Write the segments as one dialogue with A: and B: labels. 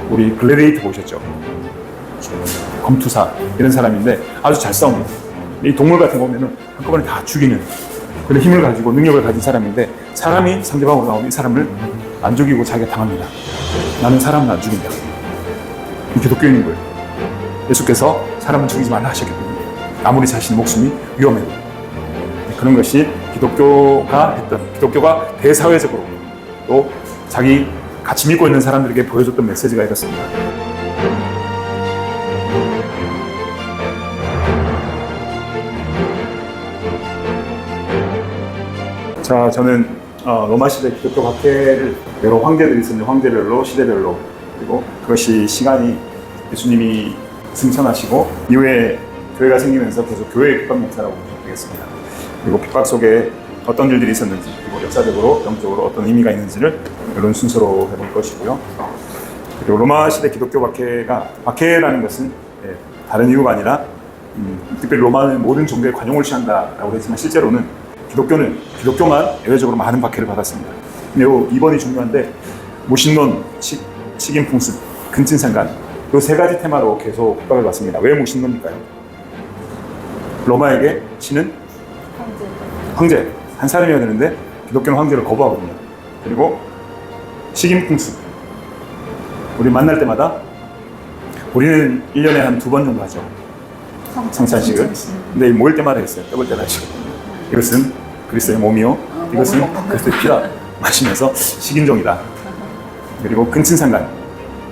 A: 우리 글래디에이터 보셨죠? 검투사 이런 사람인데 아주 잘 싸웁니다. 이 동물 같은 거 보면은 한꺼번에 다 죽이는 그런 힘을 가지고 능력을 가진 사람인데 사람이 상대방으로 나오면 이 사람을 안 죽이고 자기가 당합니다. 나는 사람을 안 죽인다. 이 기독교인인 거예요. 예수께서 사람을 죽이지 말라 하셨기 때문에 아무리 자신의 목숨이 위험해도 그런 것이 기독교가 했던 기독교가 대사회적으로 또 자기 같이 믿고 있는 사람들에게 보여줬던 메시지가 이렇습니다. 자, 저는 로마 시대 기독교 박해를 여러 황제들이 있었는데 황제별로 시대별로 그리고 그것이 시간이 예수님이 승천하시고 이후에 교회가 생기면서 계속 교회의 핍박 역사라고 보시면 되겠습니다. 그리고 핍박 속에 어떤 일들이 있었는지 그리고 역사적으로 영적으로 어떤 의미가 있는지를 이런 순서로 해볼 것이고요. 그리고 로마 시대 기독교 박해라는 것은 다른 이유가 아니라 특별히 로마는 모든 종교에 관용을 취한다라고 했지만 실제로는 기독교만 예외적으로 많은 박해를 받았습니다. 매우 2번이 중요한데 무신론, 식인풍습, 근친상간 이 세 가지 테마로 계속 핍박을 받습니다. 왜 무신론일까요? 로마에게 신은 황제 한 사람이어야 되는데 기독교는 황제를 거부하거든요. 그리고 식인풍습 우리 만날 때마다 우리는 1년에 한 2번 정도 하죠. 성찬식을. 근데 모일 때마다 했어요. 떠볼 때나 하시고 이것은 그리스도의 몸이요 이것은 그리스도의 피다 마시면서 식인종이다. 그리고 근친상간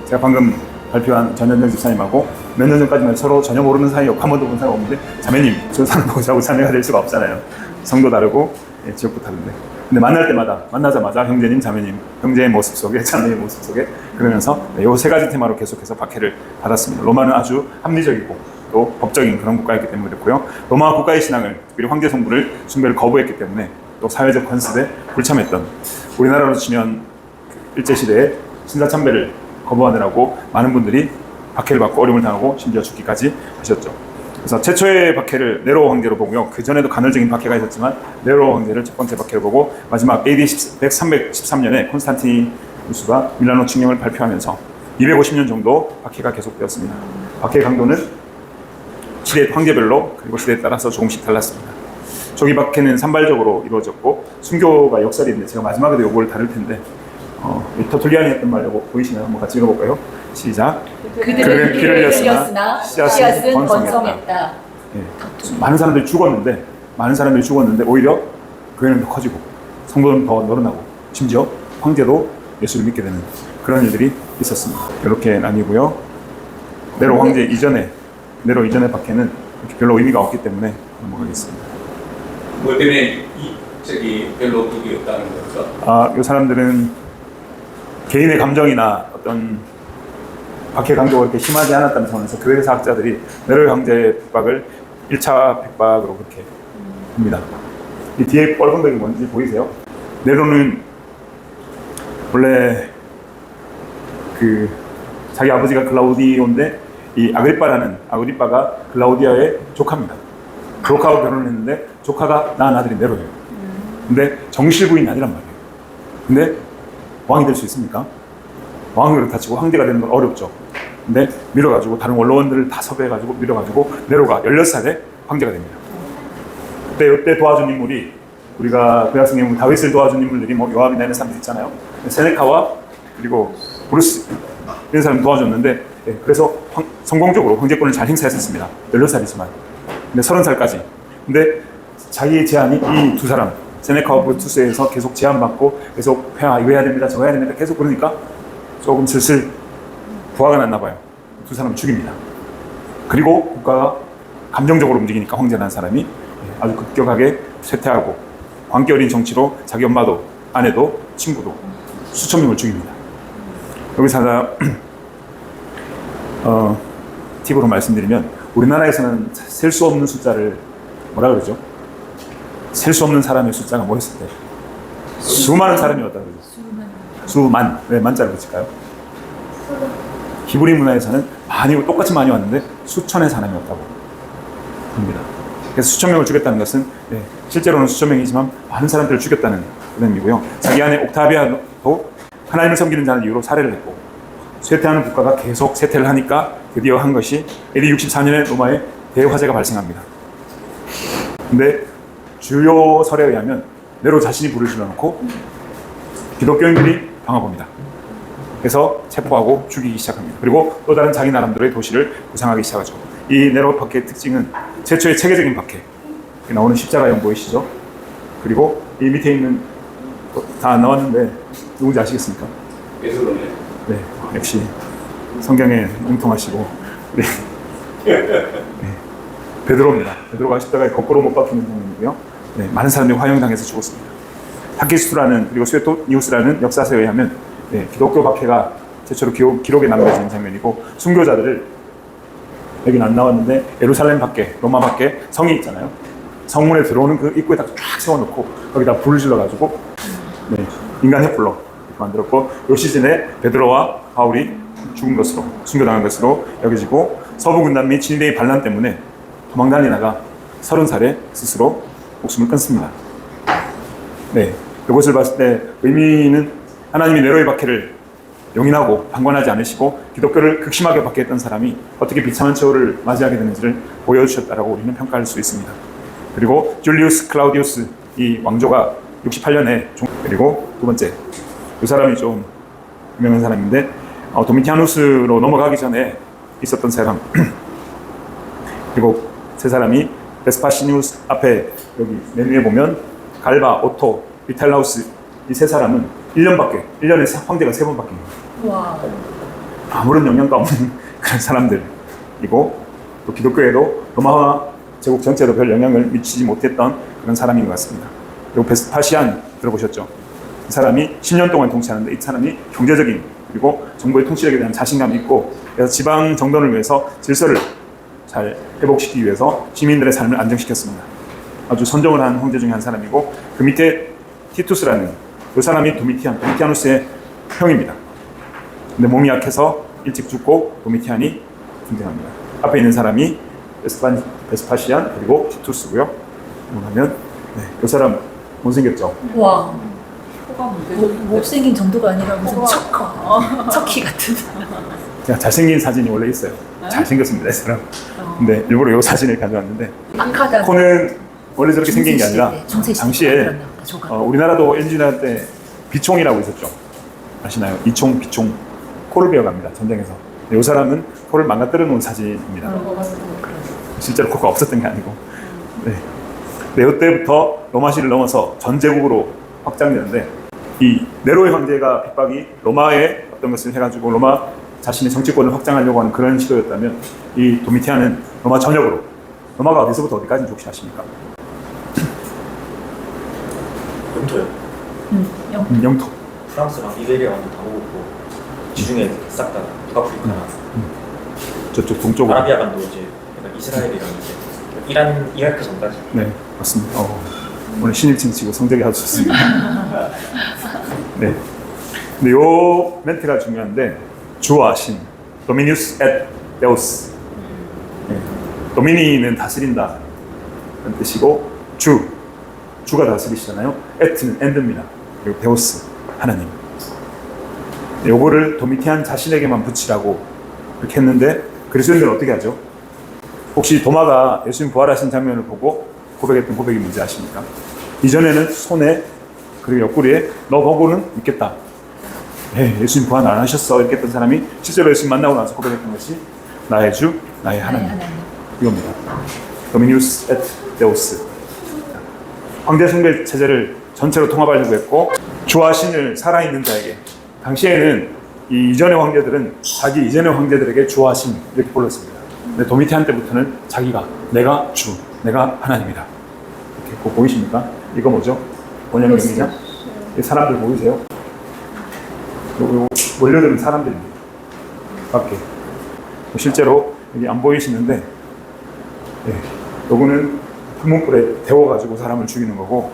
A: 제가 방금 발표한 전현정 집사님하고 몇 년 전까지만 서로 전혀 모르는 사이였고 한 번도 본 사람 없는데 자매님 저 사람 보고 자고 자매가 될 수가 없잖아요. 성도 다르고 지역도 다른데 근데 만날 때마다 만나자마자 형제님 자매님 형제의 모습 속에 자매의 모습 속에 그러면서 이 세 가지 테마로 계속해서 박해를 받았습니다. 로마는 아주 합리적이고 또 법적인 그런 국가였기 때문에 그렇고요. 로마 국가의 신앙을 특별히 황제 성부를 숭배를 거부했기 때문에 또 사회적 건습에 불참했던 우리나라로 치면 일제시대에 신사참배를 거부하느라고 많은 분들이 박해를 받고 어려움을 당하고 심지어 죽기까지 하셨죠. 그래서 최초의 박해를 네로 황제로 보고요. 그 전에도 간헐적인 박해가 있었지만 네로 황제를 첫 번째 박해를 보고 마지막 AD 313년에 콘스탄티누스가 밀라노 칙령을 발표하면서 250년 정도 박해가 계속되었습니다. 박해 강도는 시대 황제별로 그리고 시대에 따라서 조금씩 달랐습니다. 조기 박해는 산발적으로 이루어졌고 순교가 역설인데 제가 마지막에도 이걸 다룰 텐데 터툴리안이 했던 말이라고 보이시나요? 한번 같이 읽어볼까요? 시작. 그들은 피를 흘렸으나 씨앗은 번성했다. 네. 많은 사람들이 죽었는데 오히려 교회는 더 커지고 성도는 더 늘어나고 심지어 황제도 예수를 믿게 되는 그런 일들이 있었습니다. 이렇게 나뉘고요. 네로 황제 이전의 박해는 별로 의미가 없기 때문에 넘어가겠습니다.
B: 뭐 때문에 별로 의미 없다는 거죠?
A: 이 사람들은 개인의 감정이나 어떤 박해 강도가 그렇게 심하지 않았다는 차원에서 교회사 학자들이 네로 황제의 핍박을 1차 핍박으로 그렇게 합니다. 이 뒤에 뻘건덕이 뭔지 보이세요? 네로는 원래 자기 아버지가 클라우디오인데 이 아그리빠가 클라우디아의 조카입니다. 조카하고 결혼을 했는데 조카가 낳은 아들이 네로예요. 근데 정실부인이 아니란 말이에요. 근데 왕이 될 수 있습니까? 왕으로 다치고 황제가 되는 건 어렵죠. 근데 밀어가지고 다른 원로원들을 다 섭외해가지고 밀어가지고 네로가 16살에 황제가 됩니다. 그때 도와준 인물이 우리가 구약성에 보면 다윗을 도와준 인물들이 뭐 요압이나 이런 사람들 있잖아요. 세네카와 그리고 브루스 이런 사람 도와줬는데 그래서 성공적으로 황제권을 잘 행사했었습니다. 16살이지만 근데 30살까지. 근데 자기의 제안이 이 두 사람 세네카와 브루투스에서 계속 제안받고 계속 이거 해야 됩니다 저거 해야 됩니다 계속 그러니까 조금 슬슬 부하가 났나 봐요. 두 사람을 죽입니다. 그리고 국가가 감정적으로 움직이니까 황제라는 사람이 아주 급격하게 쇠퇴하고 광기 어린 정치로 자기 엄마도 아내도 친구도 수천 명을 죽입니다. 여기서 하나 팁으로 말씀드리면 우리나라에서는 셀 수 없는 숫자를 뭐라 그러죠? 셀 수 없는 사람의 숫자가 뭐였을 때? 수많은 사람이었다 그러죠. 수만. 왜 만자를 붙일까요? 히브리 문화에서는 똑같이 많이 왔는데 수천의 사람이 왔다고 합니다. 그래서 수천 명을 죽였다는 것은 실제로는 수천 명이지만 많은 사람들을 죽였다는 그런 의미고요. 자기 아내 옥타비아도 하나님을 섬기는 자를 이유로 살해를 했고 쇠퇴하는 국가가 계속 쇠퇴를 하니까 드디어 한 것이 AD 64년에 로마에 대화재가 발생합니다. 근데 주요 설에 의하면 네로 자신이 불을 질러놓고 기독교인들이 방어봅니다. 그래서 체포하고 죽이기 시작합니다. 그리고 또 다른 자기 나름대로의 도시를 구상하기 시작하죠. 이 네로 박해의 특징은 최초의 체계적인 박해, 나오는 십자가형 보이시죠? 그리고 이 밑에 있는 다 안 나왔는데 누군지 아시겠습니까?
B: 예술로네.
A: 네, 역시 성경에 융통하시고 우리 베드로입니다. 베드로가 십자가에 거꾸로 못 박히는 장면이고요. 네, 많은 사람들이 화형당해서 죽었습니다. 타키스투라는 그리고 스웨토니우스라는 역사서에 의하면 기독교 박해가 최초로 기록에 남겨진 장면이고, 순교자들을 여기는 안 나왔는데 예루살렘 밖에, 로마 밖에 성이 있잖아요. 성문에 들어오는 그 입구에다 쫙 세워놓고 거기다 불을 질러가지고 인간 횃불로 이렇게 만들었고, 이 시즌에 베드로와 바울이 죽은 것으로, 순교당한 것으로 여겨지고, 서부 군단 및 진리대의 반란 때문에 도망다니다가 30살에 스스로 목숨을 끊습니다. 네, 이것을 봤을 때 의미는 하나님이 네로의 박해를 용인하고 방관하지 않으시고 기독교를 극심하게 박해했던 사람이 어떻게 비참한 처우를 맞이하게 되는지를 보여주셨다라고 우리는 평가할 수 있습니다. 그리고 줄리우스 클라우디우스 이 왕조가 68년에 그리고 두 번째, 이 사람이 좀 유명한 사람인데 도미티아누스로 넘어가기 전에 있었던 사람 그리고 세 사람이 베스파시니우스 앞에 여기 맨 위에 보면 갈바, 오토, 비탈라우스 이 세 사람은 1년에 황제가 3번 바뀝니다.
C: 와.
A: 아무런 영향도 없는 그런 사람들이고, 또 기독교에도 로마 제국 전체에도 별 영향을 미치지 못했던 그런 사람인 것 같습니다. 그리고 베스파시안 들어보셨죠? 이 사람이 10년 동안 통치하는데 이 사람이 경제적인 그리고 정부의 통치력에 대한 자신감이 있고, 그래서 지방 정돈을 위해서 질서를 잘 회복시키기 위해서 시민들의 삶을 안정시켰습니다. 아주 선정을 한 황제 중에 한 사람이고, 그 밑에 티투스라는 그 사람이 도미티아누스의 형입니다. 근데 몸이 약해서 일찍 죽고 도미티안이 등장합니다. 앞에 있는 사람이 베스파시안 그리고 티투스고요. 그러면 그 사람 못생겼죠?
C: 와.
D: 못생긴 정도가 아니라 무슨 척키 같은.
A: 그냥 잘생긴 사진이 원래 있어요. 잘생겼습니다, 이 사람. 근데 일부러 이 사진을 가져왔는데,
D: 악하다.
A: 코는 원래 저렇게 생긴 게 아니라
D: 중세
A: 당시에 우리나라도 NG나 때 비총이라고 있었죠. 아시나요? 이총, 비총. 코를 베어갑니다, 전쟁에서. 이 사람은 코를 망가뜨려 놓은 사진입니다. 실제로 코가 없었던 게 아니고. 네, 이때부터 로마시를 넘어서 전 제국으로 확장되는데, 이 네로의 황제가 핍박이 로마의 어떤 것을 해가지고 로마 자신의 정치권을 확장하려고 하는 그런 시도였다면, 이 도미티안은 로마 전역으로, 로마가 어디서부터 어디까지 혹시 아십니까?
E: 영토요.
A: 영토.
E: 프랑스랑 이베리아 완전 다 먹었고, 지중해 싹 다 북아프리카나
A: 저쪽 동쪽으로.
E: 아라비아 반도 이제 약간 이스라엘이랑 이제 이란, 이라크 전까지.
A: 네, 맞습니다. 오늘 신입생 치고 성적이 아주 좋습니다. 네. 근데 요 멘트가 중요한데, 주와 신, 도미니우스 앳 데우스. 네. 도미니는 다스린다 그런 뜻이고, 주가 다스리시잖아요. 에트는 엔드입니다. 그리고 데우스, 하나님. 요거를 도미티안 자신에게만 붙이라고 이렇게 했는데, 그리스도인들은 어떻게 하죠? 혹시 도마가 예수님 부활하신 장면을 보고 고백했던 고백이 뭔지 아십니까? 이전에는 손에 그리고 옆구리에 너 보고는 믿겠다. 예수님 부활 안 하셨어 이렇게 했던 사람이 실제로 예수님 만나고 나서 고백했던 것이 나의 주, 나의 하나님. 이겁니다. 도미니우스 앳 데우스. 황제 숭배 체제를 전체로 통합하려고 했고, 주와 신을 살아있는 자에게, 당시에는 이 이전의 황제들은 자기 이전의 황제들에게 주와 신 이렇게 불렀습니다. 근데 도미티안 때부터는 자기가 내가 주, 내가 하나님이다. 이렇게 꼭 보이십니까? 이거 뭐죠? 원형 명기자? 이 사람들 보이세요? 요 원료들은 사람들입니다. 밖에. 실제로 여기 안 보이시는데, 요거는 불문불에 데워가지고 사람을 죽이는 거고,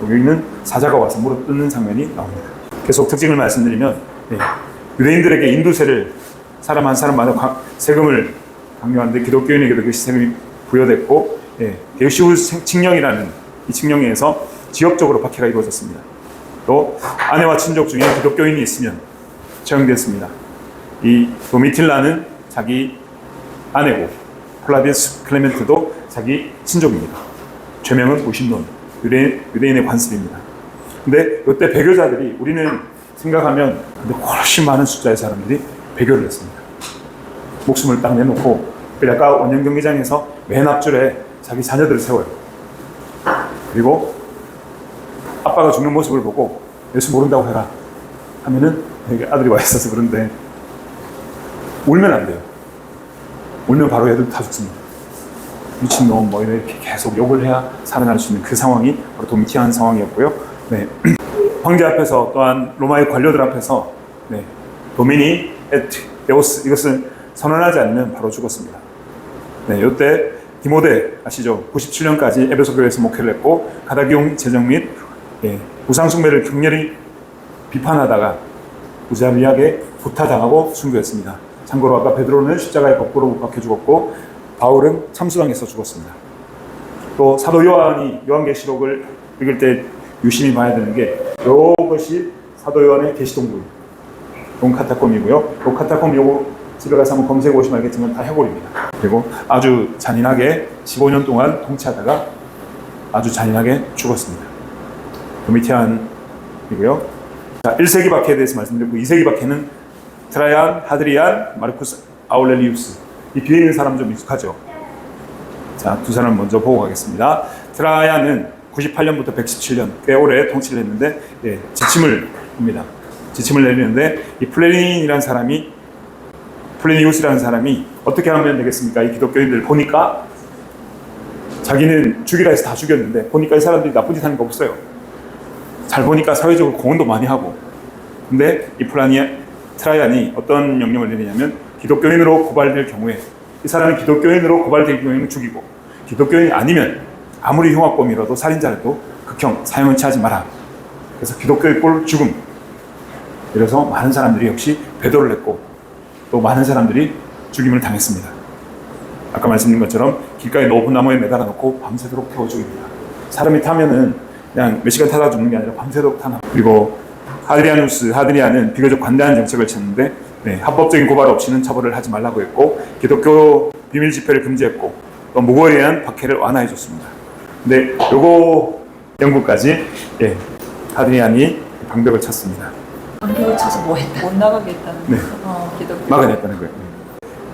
A: 여기는 사자가 와서 무릎 뜯는 장면이 나옵니다. 계속 특징을 말씀드리면, 유대인들에게 인두세를 사람 한 사람마다 세금을 강요하는데, 기독교인에게도 그 세금이 부여됐고, 데우시우 칙령이라는 이 칙령에서 지역적으로 박해가 이루어졌습니다. 또 아내와 친족 중에 기독교인이 있으면 처형됐습니다. 이 도미틸라는 자기 아내고 플라비우스 클레멘트도 자기 친족입니다. 죄명은 무신론, 유대인의 관습입니다. 근데 이때 배교자들이 우리는 생각하면 근데 훨씬 많은 숫자의 사람들이 배교를 했습니다. 목숨을 딱 내놓고 아까 원년 경기장에서 맨 앞줄에 자기 자녀들을 세워요. 그리고 아빠가 죽는 모습을 보고 예수 모른다고 해라 하면은 여기 아들이 와 있어서 그런데 울면 안 돼요. 울면 바로 애들 다 죽습니다. 미친놈 뭐 이렇게 계속 욕을 해야 살아날 수 있는 그 상황이 바로 도미티안 상황이었고요. 네. 황제 앞에서 또한 로마의 관료들 앞에서 네. 도미니 에트 데오스 이것을 선언하지 않으면 바로 죽었습니다. 네, 이때 디모데 아시죠? 97년까지 에베소 교회에서 목회를 했고 가다기용 제정 및 우상 숭배를 격렬히 비판하다가 무자비하게 구타당하고 순교했습니다. 참고로 아까 베드로는 십자가에 거꾸로 못 박혀 죽었고 바울은 참수당해서 죽었습니다. 또 사도 요한이 요한계시록을 읽을 때 유심히 봐야 되는 게 이것이 사도 요한의 계시동굴 동 카타콤이고요. 동 카타콤 요거 집에 가서 한번 검색해 보시면 알겠지만 다 해골입니다. 그리고 아주 잔인하게 15년 동안 통치하다가 아주 잔인하게 죽었습니다. 도미티안이고요. 자, 1세기 박해에 대해서 말씀드렸고 2세기 박해는 트라이안, 하드리안, 마르쿠스 아울렐리우스 이 뒤에 있는 사람 좀 익숙하죠? 자, 두 사람 먼저 보고 가겠습니다. 트라이안은 98년부터 117년 꽤 오래 통치를 했는데 지침을 합니다. 지침을 내리는데 이 플레니우스라는 사람이 어떻게 하면 되겠습니까? 이 기독교인들 보니까 자기는 죽이라 해서 다 죽였는데 보니까 이 사람들이 나쁜 짓 하는 거 없어요. 잘 보니까 사회적으로 공헌도 많이 하고 근데 이 트라이안이 어떤 명령을 내리냐면 기독교인으로 고발될 경우에 이 사람이 기독교인으로 고발될 경우에는 죽이고 기독교인이 아니면 아무리 흉악범이라도 살인자라도 극형 사형은 취하지 마라. 그래서 기독교의 꼴 죽음. 이래서 많은 사람들이 역시 배도를 했고 또 많은 사람들이 죽임을 당했습니다. 아까 말씀드린 것처럼 길가에 높은 나무에 매달아 놓고 밤새도록 태워 죽입니다. 사람이 타면은 그냥 몇 시간 타다 죽는 게 아니라 밤새도록 타나. 그리고 하드리안은 비교적 관대한 정책을 쳤는데 합법적인 고발 없이는 처벌을 하지 말라고 했고 기독교 비밀 집회를 금지했고 또 무고에 의한 박해를 완화해 줬습니다. 근데 요거 영국까지 하드리안이 방벽을 쳤습니다.
D: 방벽을 쳐서 뭐 했다? 못 나가게 했다는
A: 네.
D: 기독교.
A: 막아냈다는 거예요.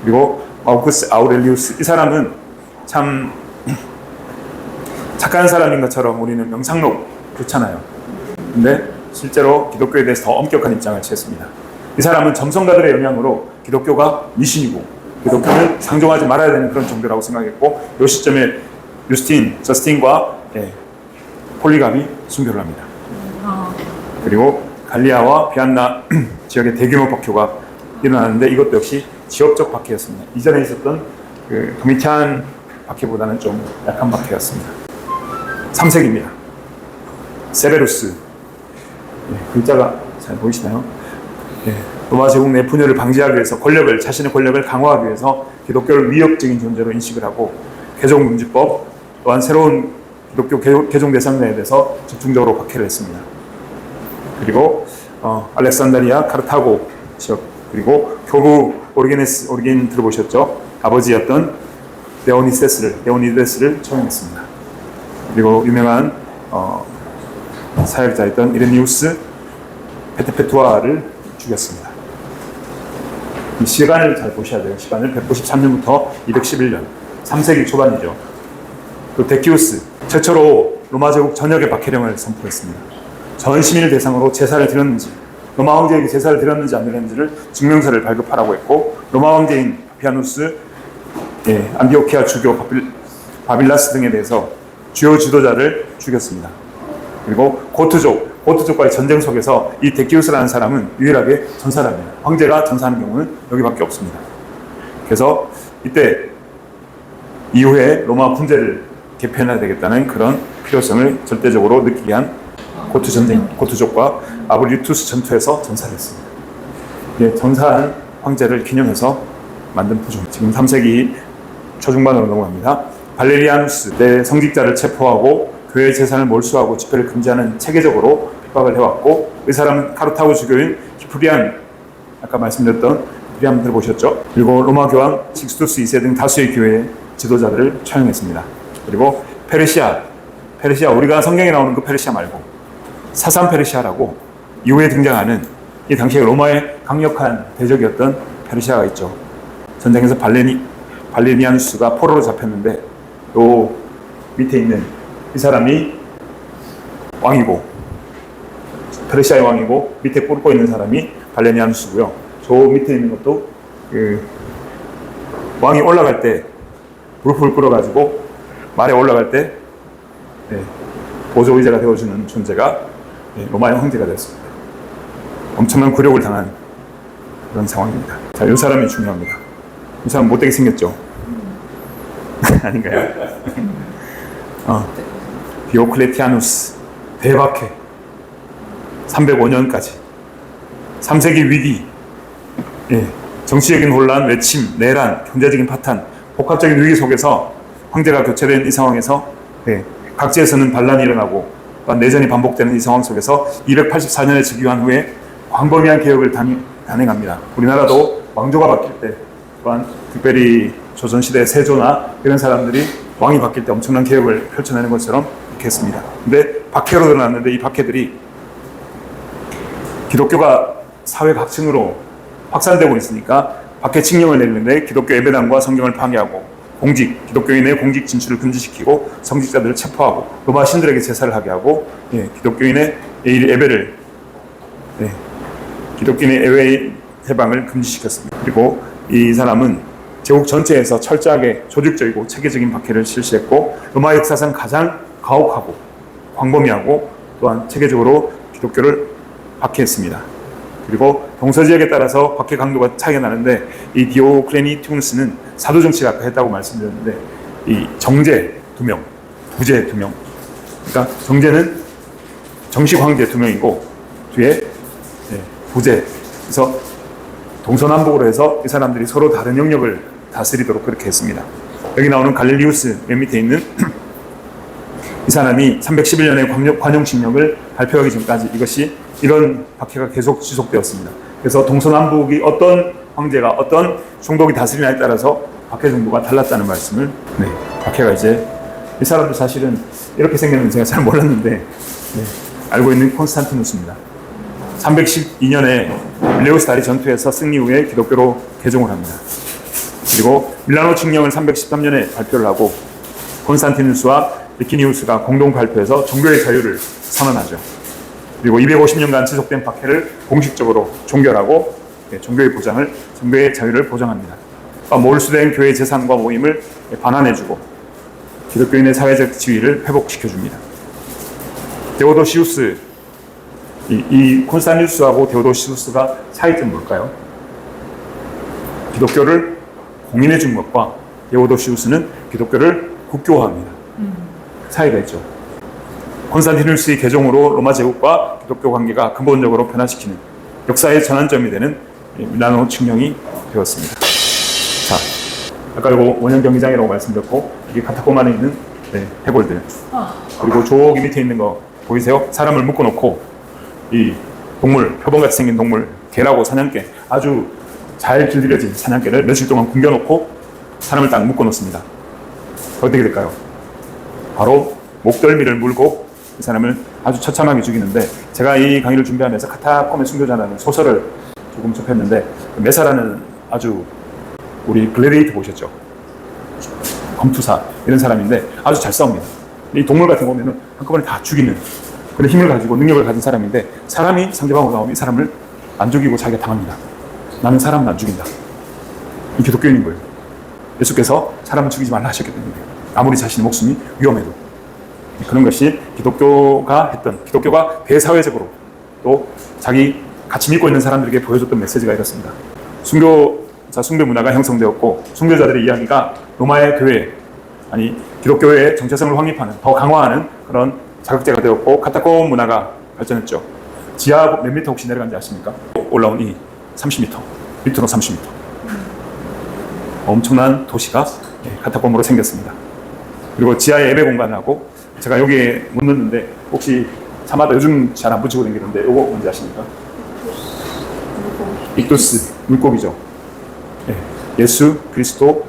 A: 그리고 마우쿠스 아우렐리우스 이 사람은 참 착한 사람인 것처럼 우리는 명상록 좋잖아요. 근데 실제로 기독교에 대해서 더 엄격한 입장을 취했습니다. 이 사람은 점성가들의 영향으로 기독교가 미신이고 기독교는 상종하지 말아야 되는 그런 종교라고 생각했고 이 시점에 저스틴과 폴리감이 순교를 합니다. 그리고 갈리아와 비안나 지역에 대규모 박해가 일어나는데 이것도 역시 지역적 박해였습니다. 이전에 있었던 그 도미티안 박해보다는 좀 약한 박해였습니다. 3세기입니다. 세베루스 글자가 잘 보이시나요? 로마 제국 내 분열을 방지하기 위해서 자신의 권력을 강화하기 위해서 기독교를 위협적인 존재로 인식을 하고 개종금지법 또한 새로운 기독교 개종 대상자에 대해서 집중적으로 박해를 했습니다. 그리고 알렉산드리아, 카르타고 지역 그리고 교부 오리겐 들어보셨죠? 아버지였던 데오니데스를 처형했습니다. 그리고 유명한 사역자였던 이레니우스 페테페투아를 죽였습니다. 이 시간을 잘 보셔야 돼요. 시간을 193년부터 211년 3세기 초반이죠. 또 데키우스 최초로 로마 제국 전역에 박해령을 선포했습니다. 전 시민을 대상으로 제사를 드렸는지 로마 황제에게 제사를 드렸는지 안 드렸는지를 증명서를 발급하라고 했고 로마 황제인 파피아누스 안디오키아 주교 바빌라스 등에 대해서 주요 지도자를 죽였습니다. 그리고 고트족과의 전쟁 속에서 이 데키우스라는 사람은 유일하게 전사를 합니다. 황제가 전사하는 경우는 여기밖에 없습니다. 그래서 이때 이후에 로마 군대를 개편해야 되겠다는 그런 필요성을 절대적으로 느끼게 한 고트족과 아블리투스 전투에서 전사를 했습니다. 전사한 황제를 기념해서 만든 포종. 지금 3세기 초중반으로 넘어갑니다. 발레리아누스 내 성직자를 체포하고 교회 재산을 몰수하고 집회를 금지하는 체계적으로 핍박을 해왔고 이 사람은 카르타고 주교인 키프리안 아까 말씀드렸던 우리 한번 들어보셨죠? 그리고 로마 교황 식스투스 2세 등 다수의 교회 지도자들을 처형했습니다. 그리고 페르시아 우리가 성경에 나오는 그 페르시아 말고 사산 페르시아라고 이후에 등장하는 이 당시에 로마의 강력한 대적이었던 페르시아가 있죠. 전쟁에서 발레니아누스가 포로로 잡혔는데 요 밑에 있는 이 사람이 왕이고 페르시아의 왕이고 밑에 꿇고 있는 사람이 발레니아누스고요. 저 밑에 있는 것도 그 왕이 올라갈 때 무릎을 꿇어가지고 말에 올라갈 때 보조 의자가 되어주는 존재가 로마의 황제가 됐습니다. 엄청난 굴욕을 당한 그런 상황입니다. 자, 이 사람이 중요합니다. 이 사람 못되게 생겼죠? 아닌가요? 디오클레티아누스 대박해 305년까지 3세기 위기, 정치적인 혼란, 외침, 내란, 경제적인 파탄, 복합적인 위기 속에서 황제가 교체된 이 상황에서 각지에서는 반란이 일어나고 또한 내전이 반복되는 이 상황 속에서 284년에 즉위한 후에 광범위한 개혁을 단행합니다. 우리나라도 왕조가 바뀔 때 또한 특별히 조선시대 세조나 이런 사람들이 왕이 바뀔 때 엄청난 개혁을 펼쳐내는 것처럼 이렇게 했습니다. 근데 박해로 드러났는데 이 박해들이 기독교가 사회 각층으로 확산되고 있으니까 박해 칙령을 내리는데 기독교 예배당과 성경을 파괴하고 기독교인의 공직 진출을 금지시키고 성직자들을 체포하고 로마 신들에게 제사를 하게 하고 기독교인의 예배를 기독교인의 예외 해방을 금지시켰습니다. 그리고 이 사람은 제국 전체에서 철저하게 조직적이고 체계적인 박해를 실시했고 로마 역사상 가장 가혹하고 광범위하고 또한 체계적으로 기독교를 박해했습니다. 그리고 동서지역에 따라서 박해 강도가 차이가 나는데 이 디오클레니티우스는 사도 정치를 아까 했다고 말씀드렸는데 이 정제 2명, 부제 2명. 그러니까 정제는 정식 황제 2명이고 뒤에 부제. 그래서 동서남북으로 해서 이 사람들이 서로 다른 영역을 다스리도록 그렇게 했습니다. 여기 나오는 갈릴리우스 맨 밑에 있는 이 사람이 311년에 관용칙령을 발표하기 전까지 이런 박해가 계속 지속되었습니다. 그래서 동서남북이 어떤 황제가 어떤 총독이 다스리냐에 따라서 박해 정도가 달랐다는 말씀을 박해가 이제 이 사람도 사실은 이렇게 생겼는지 제가 잘 몰랐는데 알고 있는 콘스탄티누스입니다. 312년에 밀레우스 다리 전투에서 승리 후에 기독교로 개종을 합니다. 그리고 밀라노 칙령을 313년에 발표를 하고 콘스탄티누스와 리키니우스가 공동 발표해서 종교의 자유를 선언하죠. 그리고 250년간 지속된 박해를 공식적으로 종결하고 종교의 자유를 보장합니다. 몰수된 교회 재산과 모임을 반환해주고 기독교인의 사회적 지위를 회복시켜줍니다. 데오도시우스, 이 콘스탄티누스하고 데오도시우스가 차이점이 뭘까요? 기독교를 공인해 준 것과 데오도시우스는 기독교를 국교화합니다. 차이가 있죠. 콘스탄티누스의 개종으로 로마 제국과 기독교 관계가 근본적으로 변화시키는 역사의 전환점이 되는 밀라노 칙령이 되었습니다. 자, 아까 이거 원형 경기장이라고 말씀드렸고 이게 카타콤 안에 있는 해골들. 그리고 저기 밑에 있는 거 보이세요? 사람을 묶어놓고 이 동물, 표범같이 생긴 동물, 개라고 사냥개, 아주 잘 길들여진 사냥개를 며칠 동안 굶겨놓고 사람을 딱 묶어놓습니다. 어떻게 될까요? 바로 목덜미를 물고 이 사람을 아주 처참하게 죽이는데 제가 이 강의를 준비하면서 카타콤의 순교자라는 소설을 조금 접했는데 메사라는 아주 우리 글래디에이터 보셨죠? 검투사 이런 사람인데 아주 잘 싸웁니다. 이 동물 같은 거 보면은 한꺼번에 다 죽이는 그런 힘을 가지고 능력을 가진 사람인데 사람이 상대방으로 나오면 이 사람을 안 죽이고 자기가 당합니다. 나는 사람을 안 죽인다. 이 기독교인인 거예요. 예수께서 사람을 죽이지 말라 하셨기 때문에 아무리 자신의 목숨이 위험해도 그런 것이 기독교가 대사회적으로 또 자기 같이 믿고 있는 사람들에게 보여줬던 메시지가 이렇습니다. 숭배 문화가 형성되었고 순교자들의 이야기가 로마의 교회 기독교의 정체성을 확립하는 더 강화하는 그런 자극제가 되었고 카타콤 문화가 발전했죠. 지하 몇 미터 혹시 내려간지 아십니까? 올라온 이 30m 밑으로 30m 엄청난 도시가 카타콤으로 생겼습니다. 그리고 지하에 예배 공간을 하고 제가 여기에 못 넣는데 혹시 차마다 요즘 잘 안 붙이고 다니는데 이거 뭔지 아십니까? 익두스 물고기죠. 예수 그리스도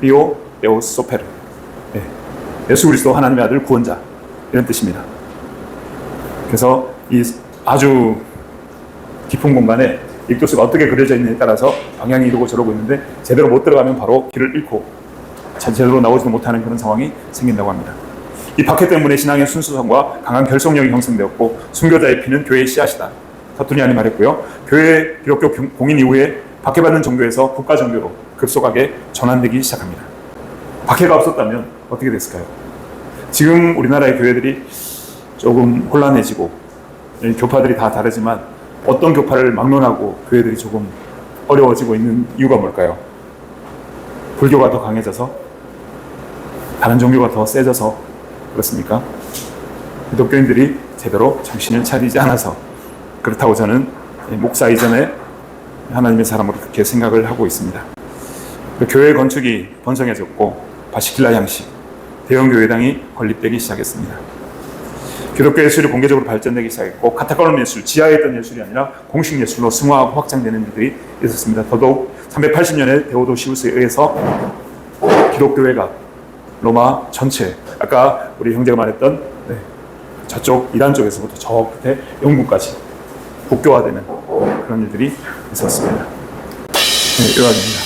A: 비오 에오스 소페르. 예수 그리스도 하나님의 아들 구원자, 이런 뜻입니다. 그래서 이 아주 깊은 공간에 익도수가 어떻게 그려져 있느냐에 따라서 방향이 이러고 저러고 있는데 제대로 못 들어가면 바로 길을 잃고 제대로 나오지도 못하는 그런 상황이 생긴다고 합니다. 이 박해 때문에 신앙의 순수성과 강한 결속력이 형성되었고 순교자의 피는 교회의 씨앗이다. 사투리안이 말했고요. 교회 기독교 공인 이후에 박해받는 종교에서 국가 종교로 급속하게 전환되기 시작합니다. 박해가 없었다면 어떻게 됐을까요? 지금 우리나라의 교회들이 조금 혼란해지고 교파들이 다 다르지만 어떤 교파를 막론하고 교회들이 조금 어려워지고 있는 이유가 뭘까요? 불교가 더 강해져서? 다른 종교가 더 세져서 그렇습니까? 기독교인들이 제대로 정신을 차리지 않아서 그렇다고 저는 목사 이전에 하나님의 사람으로 그렇게 생각을 하고 있습니다. 교회 건축이 번성해졌고 바시킬라 양식, 대형 교회당이 건립되기 시작했습니다. 기독교 예술이 공개적으로 발전되기 시작했고 카타콤 예술, 지하에 있던 예술이 아니라 공식 예술로 승화하고 확장되는 일들이 있었습니다. 더더욱 380년에 데오도시우스에 의해서 기독교회가 로마 전체, 아까 우리 형제가 말했던 저쪽 이란 쪽에서부터 저 끝에 영국까지 국교화되는 그런 일들이 있었습니다. 요약입니다.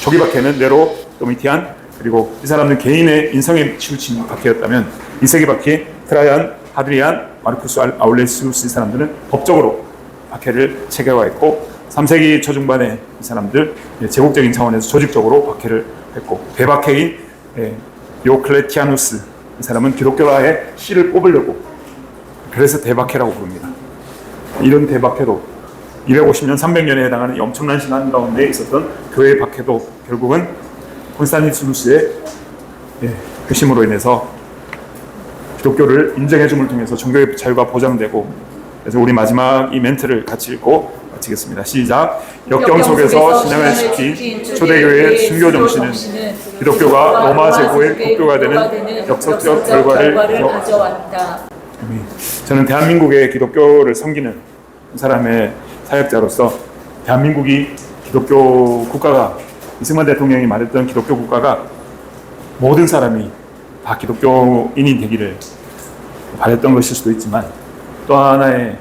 A: 초기 박해는 네로, 도미티안, 그리고 이 사람들 개인의 인성에 치우친 박해였다면 2세기 박해, 트라이안, 하드리안, 마르쿠스 아울레시우스 이 사람들은 법적으로 박해를 체계화했고 3세기 초중반에 이 사람들 제국적인 차원에서 조직적으로 박해를 했고 대박해인 디오클레티아누스 이 사람은 기독교화의 씨를 뽑으려고 그래서 대박해라고 부릅니다. 이런 대박해도 250년, 300년에 해당하는 엄청난 신앙 가운데 있었던 교회의 박해도 결국은 콘스탄티누스의 회심으로 인해서 기독교를 인정해줌을 통해서 종교의 자유가 보장되고 그래서 우리 마지막 이 멘트를 같이 읽고 마치겠습니다. 시작. 역경 속에서 신앙을 지킨 초대교회의 순교 정신은 기독교가 로마 제국의 국교가 되는 역사적 결과를 가져왔다. 저는 대한민국의 기독교를 섬기는 사람의 사역자로서 대한민국이 기독교 국가가 이승만 대통령이 말했던 기독교 국가가 모든 사람이 다 기독교인이 되기를 바랬던 것일 수도 있지만 또 하나의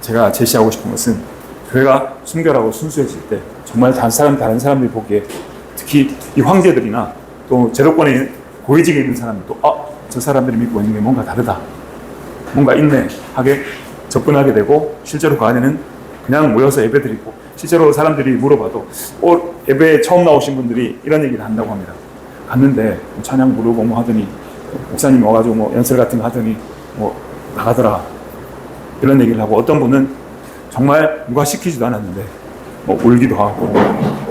A: 제가 제시하고 싶은 것은 교회가 순결하고 순수해질 때 정말 다른 사람들이 보기에 특히 이 황제들이나 또 제도권에 고위직에 있는 사람들도 저 사람들이 믿고 있는 게 뭔가 다르다, 뭔가 있네 하게 접근하게 되고 실제로 그 안에는 그냥 모여서 예배드리고 실제로 사람들이 물어봐도 예배에 처음 나오신 분들이 이런 얘기를 한다고 합니다. 갔는데 찬양 부르고 뭐 하더니 목사님 와가지고 뭐 연설 같은 거 하더니 뭐 나가더라 이런 얘기를 하고 어떤 분은 정말 누가 시키지도 않았는데 뭐 울기도 하고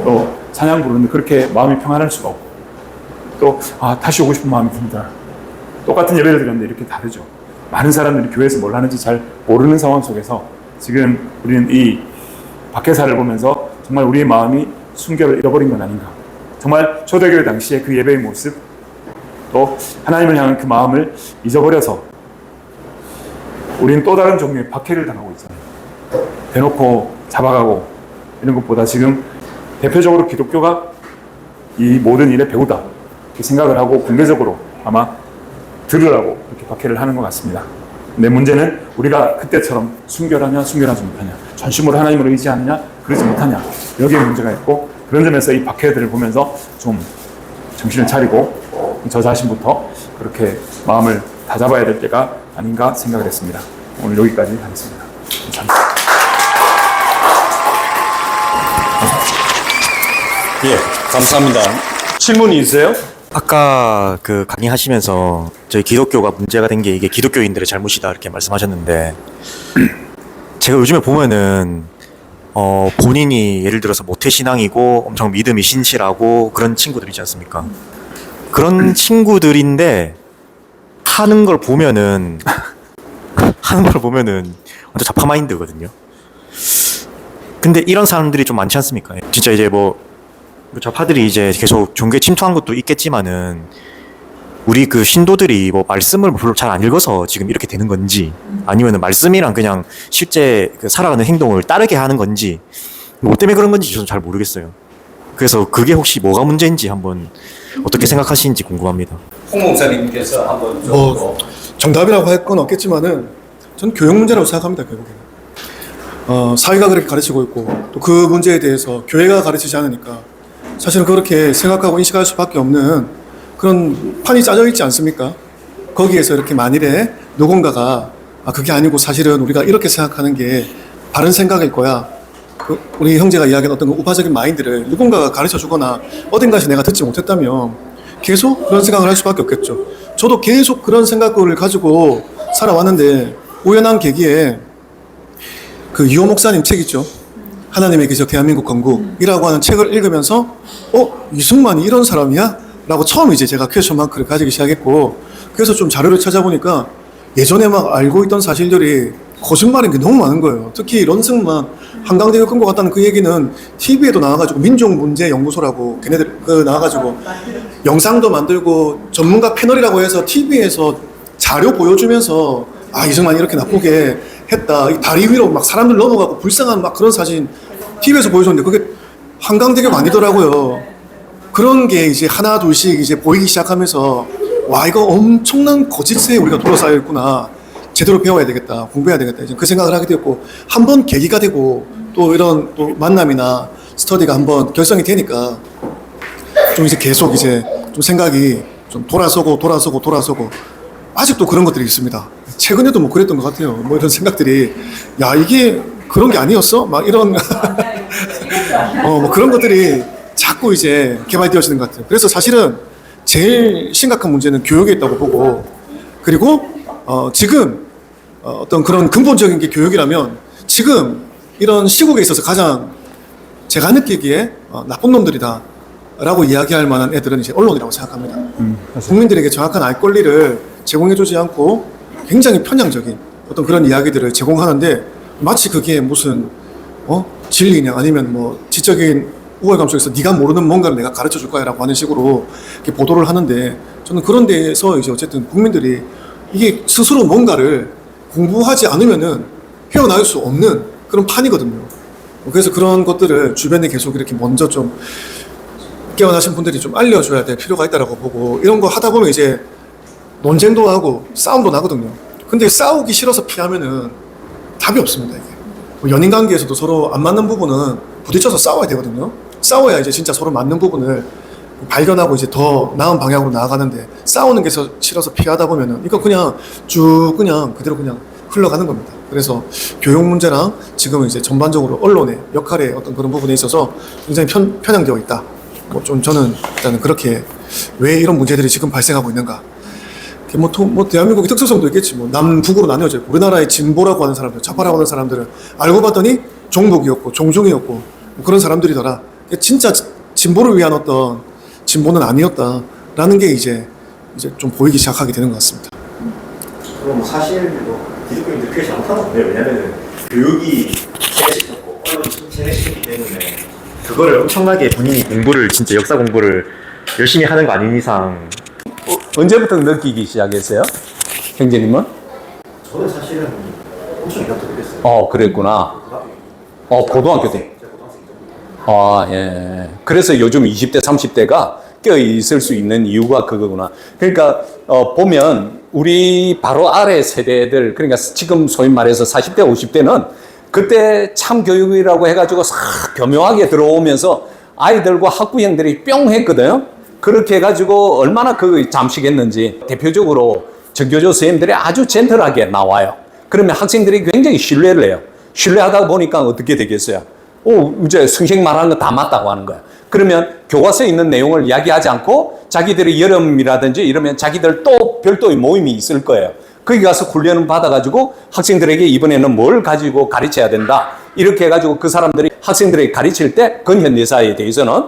A: 또 찬양 부르는데 그렇게 마음이 평안할 수가 없고 또 다시 오고 싶은 마음이 듭니다. 똑같은 예배를 드렸는데 이렇게 다르죠. 많은 사람들이 교회에서 뭘 하는지 잘 모르는 상황 속에서 지금 우리는 이 박해사를 보면서 정말 우리의 마음이 순결을 잃어버린 건 아닌가. 정말 초대교회 당시의 그 예배의 모습 또 하나님을 향한 그 마음을 잊어버려서 우리는 또 다른 종류의 박해를 당하고 있잖아요. 대놓고 잡아가고 이런 것보다 지금 대표적으로 기독교가 이 모든 일의 배우다 이렇게 생각을 하고 공개적으로 아마 들으라고 이렇게 박해를 하는 것 같습니다. 근데 문제는 우리가 그때처럼 순결하냐 순결하지 못하냐, 전심으로 하나님을 의지하느냐 그러지 못하냐, 여기에 문제가 있고 그런 점에서 이 박해들을 보면서 좀 정신을 차리고 저 자신부터 그렇게 마음을 다잡아야 될 때가 아닌가 생각을 했습니다. 오늘 여기까지 하겠습니다. 감사합니다.
C: 예, 감사합니다. 질문이 있으세요?
E: 아까 그 강의하시면서 저희 기독교가 문제가 된 게 이게 기독교인들의 잘못이다 이렇게 말씀하셨는데 제가 요즘에 보면은 본인이 예를 들어서 모태신앙이고 엄청 믿음이 신실하고 그런 친구들 있지 않습니까? 그런 친구들인데 하는 걸 보면은 완전 자파 마인드거든요. 근데 이런 사람들이 좀 많지 않습니까? 진짜 이제 뭐 좌파들이 이제 계속 종교에 침투한 것도 있겠지만은 우리 그 신도들이 뭐 말씀을 별로 잘 안 읽어서 지금 이렇게 되는 건지 아니면은 말씀이랑 그냥 실제 그 살아가는 행동을 따르게 하는 건지 뭐 때문에 그런 건지 저는 잘 모르겠어요. 그래서 그게 혹시 뭐가 문제인지 한번 어떻게 생각하시는지 궁금합니다.
B: 홍 목사님께서 한번 좀
F: 뭐 정답이라고 할 건 없겠지만은 전 교육 문제라고 생각합니다. 결국에는 사회가 그렇게 가르치고 있고 또 그 문제에 대해서 교회가 가르치지 않으니까 사실은 그렇게 생각하고 인식할 수밖에 없는 그런 판이 짜져 있지 않습니까? 거기에서 이렇게 만일에 누군가가 그게 아니고 사실은 우리가 이렇게 생각하는 게 바른 생각일 거야. 우리 형제가 이야기한 어떤 우파적인 마인드를 누군가가 가르쳐 주거나 어딘가에서 내가 듣지 못했다면 계속 그런 생각을 할 수밖에 없겠죠. 저도 계속 그런 생각을 가지고 살아왔는데 우연한 계기에 그 유호 목사님 책 있죠. 하나님의 기적 대한민국 건국이라고 하는 책을 읽으면서 이승만이 이런 사람이야? 라고 처음 이제 제가 퀘스천 마크를 가지기 시작했고, 그래서 좀 자료를 찾아보니까 예전에 막 알고 있던 사실들이 거짓말인 게 너무 많은 거예요. 특히 런승만 한강대교 끌고 갔다는 그 얘기는 TV에도 나와가지고 민족문제연구소라고 걔네들 나와가지고 영상도 만들고 전문가 패널이라고 해서 TV에서 자료 보여주면서 이승만이 이렇게 나쁘게 했다. 이 다리 위로 막 사람들 넘어가고 불쌍한 막 그런 사진 TV에서 보여줬는데 그게 한강대교가 아니더라고요. 그런 게 이제 하나 둘씩 이제 보이기 시작하면서 와, 이거 엄청난 거짓에 우리가 둘러싸여 있구나. 제대로 배워야 되겠다. 공부해야 되겠다. 이제 그 생각을 하게 되었고, 한 번 계기가 되고 또 이런 또 만남이나 스터디가 한번 결성이 되니까 좀 이제 계속 이제 좀 생각이 좀 돌아서고 아직도 그런 것들이 있습니다. 최근에도 뭐 그랬던 것 같아요. 뭐 이런 생각들이 야, 이게 그런 게 아니었어? 막 이런 뭐 그런 것들이 자꾸 이제 개발되어지는 것 같아요. 그래서 사실은 제일 심각한 문제는 교육에 있다고 보고, 그리고 지금 어떤 그런 근본적인 게 교육이라면 지금 이런 시국에 있어서 가장 제가 느끼기에 나쁜 놈들이다 라고 이야기할 만한 애들은 이제 언론이라고 생각합니다. 국민들에게 정확한 알 권리를 제공해주지 않고 굉장히 편향적인 어떤 그런 이야기들을 제공하는데 마치 그게 무슨 진리냐 아니면 뭐 지적인 우월감 속에서 네가 모르는 뭔가를 내가 가르쳐 줄 거야 라고 하는 식으로 이렇게 보도를 하는데, 저는 그런 데에서 이제 어쨌든 국민들이 이게 스스로 뭔가를 공부하지 않으면은 헤어나올 수 없는 그런 판이거든요. 그래서 그런 것들을 주변에 계속 이렇게 먼저 좀 깨어나신 분들이 좀 알려줘야 될 필요가 있다고 보고, 이런 거 하다 보면 이제 논쟁도 하고 싸움도 나거든요. 근데 싸우기 싫어서 피하면은 답이 없습니다. 이게 뭐 연인 관계에서도 서로 안 맞는 부분은 부딪혀서 싸워야 되거든요. 싸워야 이제 진짜 서로 맞는 부분을 발견하고 이제 더 나은 방향으로 나아가는데, 싸우는 게 싫어서 피하다 보면은 이거 그냥 쭉 그냥 그대로 그냥 흘러가는 겁니다. 그래서 교육 문제랑 지금 이제 전반적으로 언론의 역할의 어떤 그런 부분에 있어서 굉장히 편향되어 있다. 뭐 좀 저는 일단은 그렇게 왜 이런 문제들이 지금 발생하고 있는가. 뭐 대한민국의 특수성도 있겠지. 뭐 남북으로 나뉘어져 있고, 우리나라의 진보라고 하는 사람들, 좌파라고 하는 사람들은 알고 봤더니 종북이었고 종중이었고 뭐 그런 사람들이더라. 진짜 진보를 위한 어떤 진보는 아니었다라는 게 이제 좀 보이기 시작하게 되는 것 같습니다.
E: 그럼 사실 뭐 기독교인들 그게 잘못하는 거예요. 왜냐면은 교육이 세뇌시켰고 언론이 세뇌시켰기 때문에 그거를 엄청나게 본인이 공부를 진짜 역사 공부를 열심히 하는 거 아닌 이상.
B: 언제부터 느끼기 시작했어요? 형제님은?
E: 저는 사실은 엄청 이렇게 됐어요.
B: 그랬구나. 고등학교 때. 예. 그래서 요즘 20대, 30대가 껴있을 수 있는 이유가 그거구나. 그러니까, 보면, 우리 바로 아래 세대들, 그러니까 지금 소위 말해서 40대, 50대는 그때 참교육이라고 해가지고 싹 교묘하게 들어오면서 아이들과 학부형들이 뿅 했거든요. 그렇게 해가지고 얼마나 잠식했는지. 대표적으로 전교조 선생님들이 아주 젠틀하게 나와요. 그러면 학생들이 굉장히 신뢰를 해요. 신뢰하다 보니까 어떻게 되겠어요? 이제 선생님 말하는 거 다 맞다고 하는 거야. 그러면 교과서에 있는 내용을 이야기하지 않고 자기들이 여름이라든지 이러면 자기들 또 별도의 모임이 있을 거예요. 거기 가서 훈련을 받아가지고 학생들에게 이번에는 뭘 가지고 가르쳐야 된다. 이렇게 해가지고 그 사람들이 학생들에게 가르칠 때 근현대사에 대해서는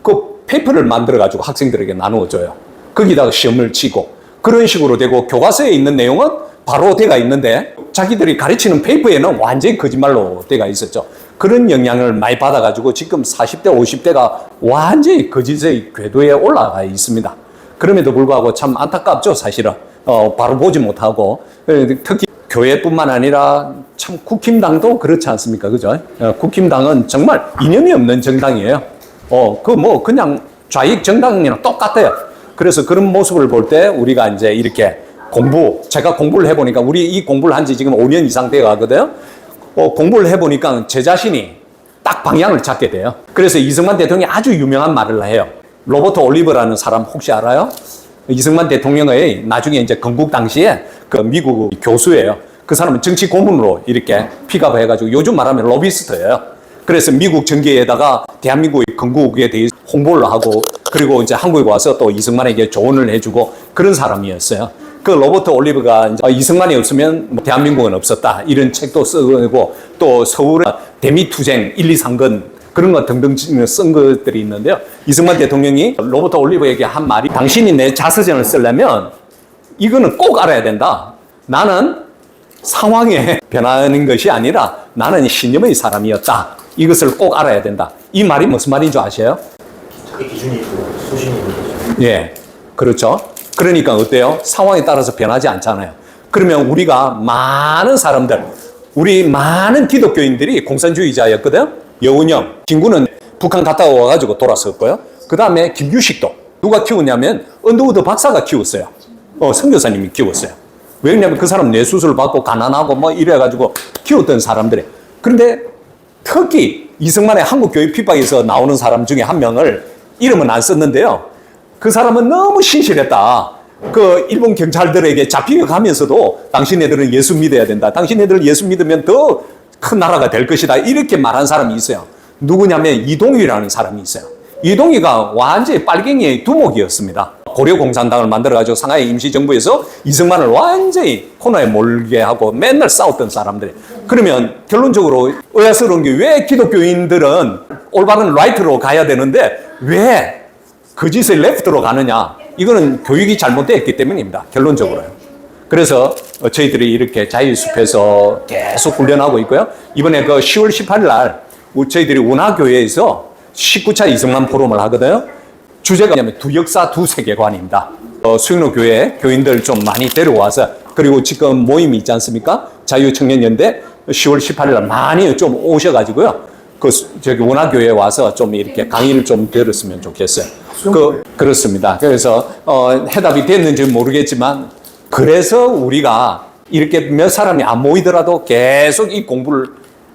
B: 그 페이퍼를 만들어가지고 학생들에게 나누어줘요. 거기다가 시험을 치고 그런 식으로 되고, 교과서에 있는 내용은 바로 돼가 있는데 자기들이 가르치는 페이퍼에는 완전히 거짓말로 돼가 있었죠. 그런 영향을 많이 받아가지고 지금 40대, 50대가 완전히 거짓의 궤도에 올라가 있습니다. 그럼에도 불구하고 참 안타깝죠, 사실은. 바로 보지 못하고, 특히 교회뿐만 아니라 참 국힘당도 그렇지 않습니까? 그죠? 국힘당은 정말 이념이 없는 정당이에요. 그냥 좌익 정당이랑 똑같아요. 그래서 그런 모습을 볼 때 우리가 이제 이렇게 제가 공부를 해보니까 우리 이 공부를 한 지 지금 5년 이상 되어 가거든요. 공부를 해보니까 제 자신이 딱 방향을 잡게 돼요. 그래서 이승만 대통령이 아주 유명한 말을 해요. 로버트 올리버라는 사람 혹시 알아요? 이승만 대통령의 나중에 이제 건국 당시에 그 미국 교수예요. 그 사람은 정치 고문으로 이렇게 픽업해가지고 요즘 말하면 로비스트예요. 그래서 미국 정계에다가 대한민국의 건국에 대해서 홍보를 하고 그리고 이제 한국에 와서 또 이승만에게 조언을 해주고 그런 사람이었어요. 그 로버트 올리버가 이제 이승만이 없으면 대한민국은 없었다 이런 책도 쓰고 또 서울의 대미투쟁 1, 2, 3건 그런 거 등등 쓴 것들이 있는데요. 이승만 대통령이 로버트 올리버에게 한 말이 당신이 내 자서전을 쓰려면 이거는 꼭 알아야 된다. 나는 상황에 변하는 것이 아니라 나는 신념의 사람이었다. 이것을 꼭 알아야 된다. 이 말이 무슨 말인 줄 아세요?
E: 자기 기준이 있고 소신이 있는 거죠.
B: 예, 그렇죠. 그러니까 어때요? 상황에 따라서 변하지 않잖아요. 그러면 우리가 많은 사람들, 우리 많은 기독교인들이 공산주의자였거든. 여운형, 김구는 북한 갔다 와가지고 돌아섰고요. 그 다음에 김규식도 누가 키웠냐면 언더우드 박사가 키웠어요. 선교사님이 키웠어요. 왜냐면 그 사람 뇌수술 받고 가난하고 뭐 이래가지고 키웠던 사람들이. 그런데 특히 이승만의 한국교회 핍박에서 나오는 사람 중에 한 명을 이름은 안 썼는데요. 그 사람은 너무 신실했다. 그 일본 경찰들에게 잡혀가면서도 당신네들은 예수 믿어야 된다. 당신네들 예수 믿으면 더 큰 나라가 될 것이다. 이렇게 말한 사람이 있어요. 누구냐면 이동희라는 사람이 있어요. 이동희가 완전히 빨갱이의 두목이었습니다. 고려공산당을 만들어가지고 상하이 임시정부에서 이승만을 완전히 코너에 몰게 하고 맨날 싸웠던 사람들이. 그러면 결론적으로 의아스러운 게 왜 기독교인들은 올바른 라이트로 가야 되는데 왜 거짓의 레프트로 가느냐. 이거는 교육이 잘못되었기 때문입니다. 결론적으로요. 그래서 저희들이 이렇게 자유숲에서 계속 훈련하고 있고요. 이번에 그 10월 18일 날 저희들이 운하교회에서 19차 이승만 포럼을 하거든요. 주제가 뭐냐면 두 역사 두 세계관입니다. 수영로 교회 교인들 좀 많이 데려와서 그리고 지금 모임이 있지 않습니까? 자유청년연대 10월 18일 날 많이 좀 오셔가지고요. 저기 운하교회에 와서 좀 이렇게 강의를 좀 들었으면 좋겠어요. 그렇습니다. 그래서 해답이 됐는지 모르겠지만 그래서 우리가 이렇게 몇 사람이 안 모이더라도 계속 이 공부를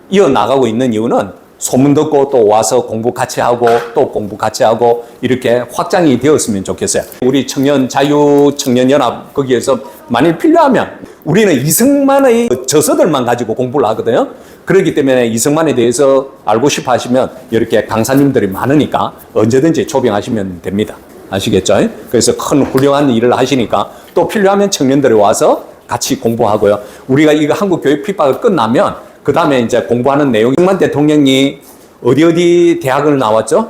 B: 이어나가고 있는 이유는 소문 듣고 또 와서 공부 같이 하고 또 공부 같이 하고 이렇게 확장이 되었으면 좋겠어요. 우리 자유청년연합 거기에서 만일 필요하면 우리는 이승만의 저서들만 가지고 공부를 하거든요. 그렇기 때문에 이승만에 대해서 알고 싶어 하시면 이렇게 강사님들이 많으니까 언제든지 초빙하시면 됩니다. 아시겠죠? 그래서 큰 훌륭한 일을 하시니까 또 필요하면 청년들이 와서 같이 공부하고요. 우리가 이거 한국 교육 핍박을 끝나면 그 다음에 이제 공부하는 내용. 이승만 대통령이 어디 대학을 나왔죠?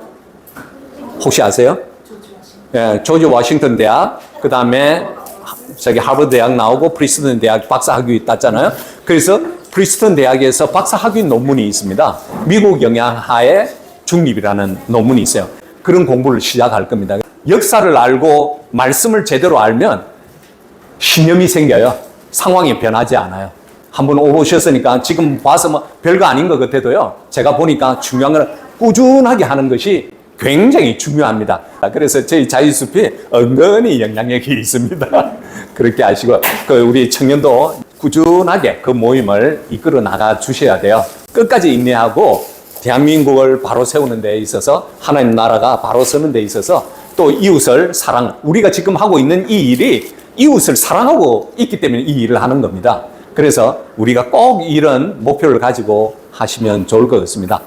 B: 혹시 아세요? 예, 조지 워싱턴 대학, 그 다음에 저기 하버드 대학 나오고 프리스턴 대학 박사학위 땄잖아요. 그래서 프리스턴 대학에서 박사학위 논문이 있습니다. 미국 영양하의 중립이라는 논문이 있어요. 그런 공부를 시작할 겁니다. 역사를 알고 말씀을 제대로 알면 신념이 생겨요. 상황이 변하지 않아요. 한번 오보셨으니까 지금 봐서 뭐 별거 아닌 것 같아도요. 제가 보니까 중요한 건 꾸준하게 하는 것이 굉장히 중요합니다. 그래서 저희 자유숲이 은근히 영향력이 있습니다. 그렇게 아시고 우리 청년도 꾸준하게 그 모임을 이끌어 나가 주셔야 돼요. 끝까지 인내하고 대한민국을 바로 세우는 데 있어서 하나님 나라가 바로 서는 데 있어서 또 이웃을 사랑, 우리가 지금 하고 있는 이 일이 이웃을 사랑하고 있기 때문에 이 일을 하는 겁니다. 그래서 우리가 꼭 이런 목표를 가지고 하시면 좋을 것 같습니다.